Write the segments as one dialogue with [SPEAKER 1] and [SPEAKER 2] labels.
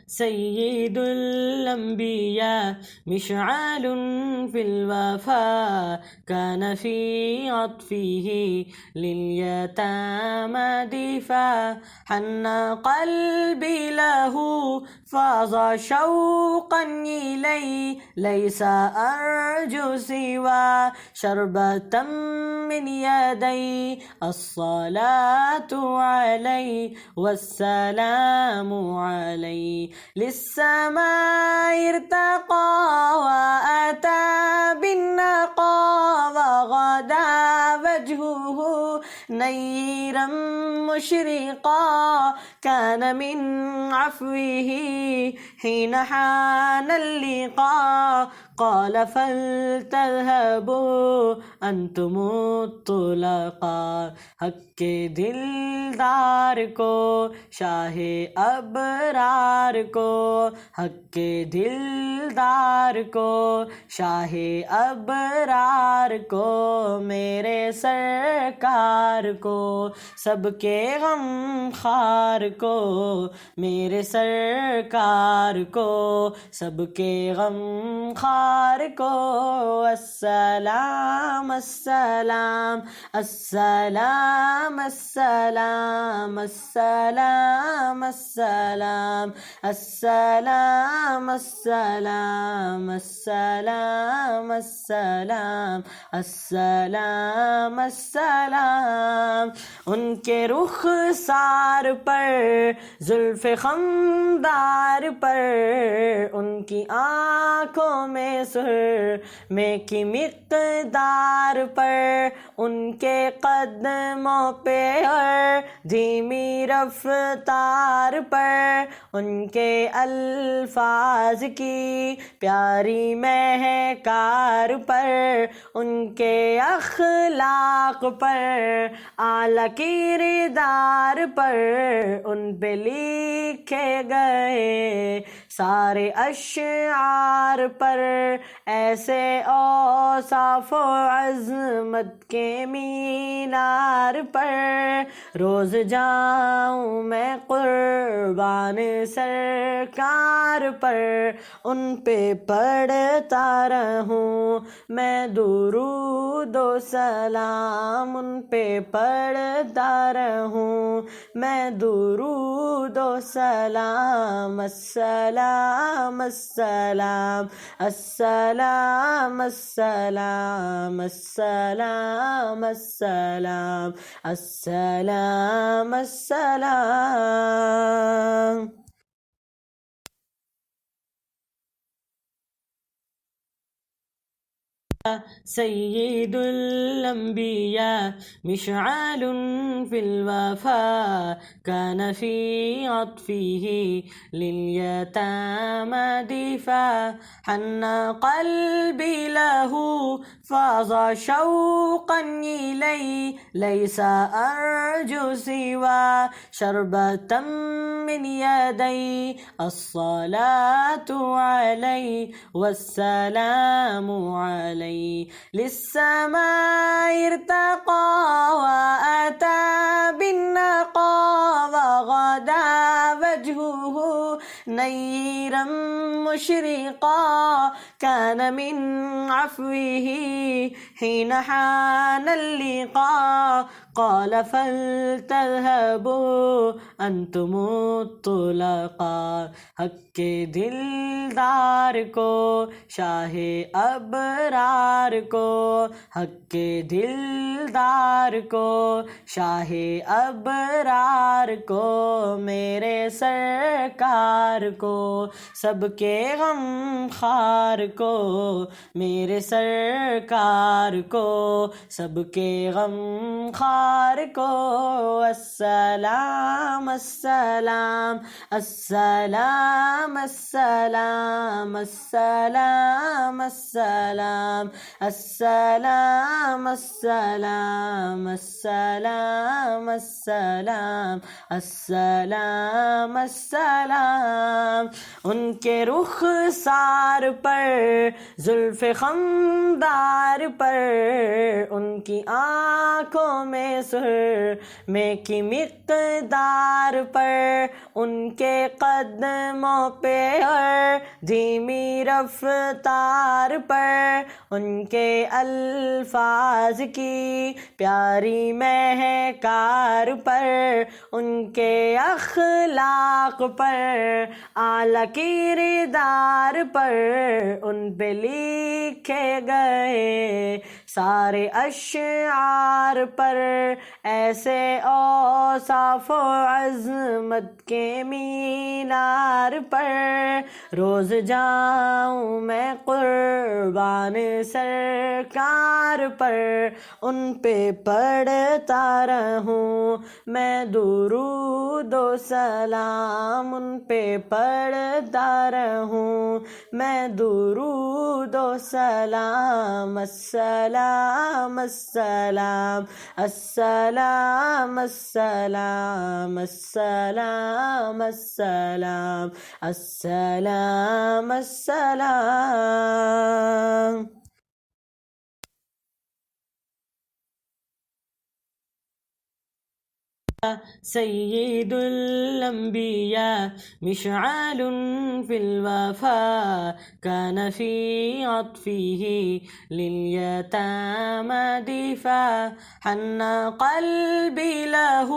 [SPEAKER 1] سيد الأنبياء مشعل في الوفاء كان في عطفه لليتامى دفاع حن قلبي له فاض شوقا إليه ليس أرجو سوى شربة من يدي الصلاة عليه والسلام عليه للسماء ارتقى وأتى بالنقى وغدا وجهه نيرا مشرقا كان من عفوه حين حان اللقاء قال فلتذهبوا أنتم الطلقاء حق دلدار کو شاہ ابرار کو حق دلدار کو شاہ ابرار کو میرے سرکار کو سب کے غم خار کو میرے سرکار کو سب کے غم خار کو السلام السلام السلام السلام السلام السلام السلام السلام السلام السلام السلام السلام ان کے رخسار پر زلف خمدار پر ان کی آنکھوں میں سرمے کی مقدار پر ان کے قدموں پہ اور دھیمی رفتار پر ان کے الفاظ کی پیاری مہکار پر ان کے اخلاق پر اعلیٰ کردار پر ان پہ لکھے گئے سارے اشعار پر ایسے اوصاف و عظمت کے مینار پر روز جاؤں میں قربان سرکار پر ان پہ پڑھتا رہوں میں درود و سلام ان پہ پڑھتا رہوں میں درود و سلام السلام السلام السلام السلام السلام السلام السلام السلام سيد الأنبياء مشعل في الوفاء كان في عطفه لليتامى دفاع حن قلبي له فاض شوقا إليه ليس أرجو سوى شربة من يدي الصلاة عليه والسلام عليه للسماء ارتقى وأتى بالنقى وغدا وجهه نيرا مشرقا كان من عفوه حين حان اللقاء قال فلتذهبوا أنتم الطلقاء حق دلدار کو شاہ ابرار کو حق دلدار کو شاہ ابرار کو میرے سرکار کو سب کے غم خار کو میرے سرکار کو سب کے غم خار کو السلام السلام السلام السلام السلام السلام السلام السلام السلام السلام السلام السلام ان کے رخسار پر زلف خمدار پر، ان کی آنکھوں میں سرمے کی مقدار پر، ان کے قدموں پہ اور دھیمی رفتار پر، ان کے الفاظ کی پیاری مہکار پر، ان کے اخلاق پر، اعلیٰ کردار پر، ان پہ لکھے گئے سارے اشعار پر، ایسے اوصاف و عظمت کے مینار پر روز جاؤں میں قربان سرکار پر، ان پہ پڑھتا رہوں میں درود و سلام، ان پہ پڑھتا رہوں میں درود و سلام، السلام السلام السلام السلام السلام السلام السلام السلام۔ سید الانبیاء مشعل فی الوفا، كان في عطفه لليتامى دفاع، حن قلبي له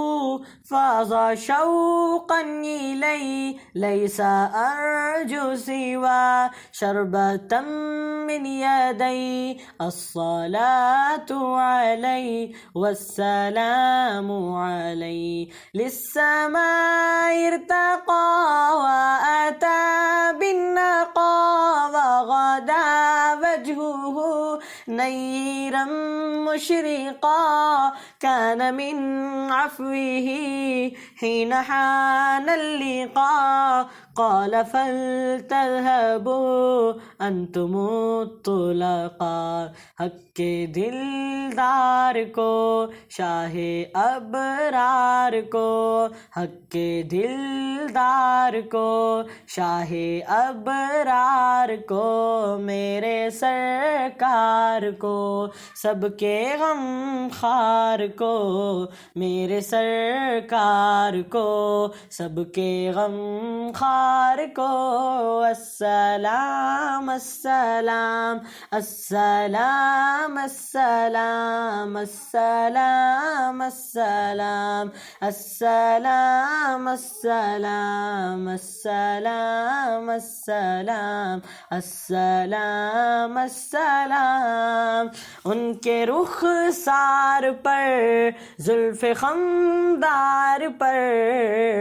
[SPEAKER 1] فاض شوقا إليه، ليس أرجو سوى شربة من يدي، الصلاة عليه والسلام عليه، للسماء ارتقى وأتى بالنقى، وغدا وجهه نيرا مشرقا، كان من عفوه حين حان اللقاء، قال فلتذهبوا أنتم الطلقاء، حق کے دلدار کو شاہ ابرار کو، حق کے دلدار کو شاہ ابرار کو، میرے سرکار کو سب کے غم خار کو، میرے سرکار کو سب کے غم خار کو، السلام السلام السلام السلام السلام السلام السلام السلام السلام السلام السلام السلام۔ ان کے رخسار پر، زلف خمدار پر،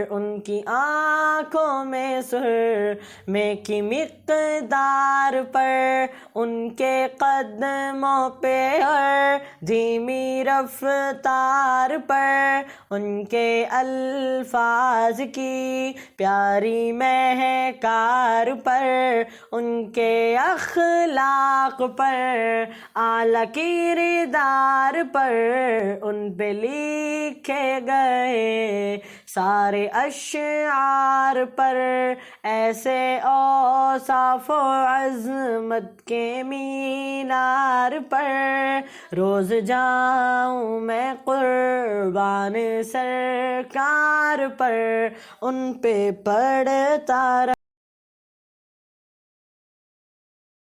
[SPEAKER 1] ان کی آنکھوں میں سرمے کی مقدار پر، ان کے قدموں پہ اور دھیمی رفتار پر، ان کے الفاظ کی پیاری مہکار پر، ان کے اخلاق پر، اعلیٰ کردار پر، ان پہ لکھے گئے سارے اشعار پر، ایسے اوصاف و عظمت کے مینار پر روز جاؤں میں قربان سرکار پر، ان پہ پڑھتا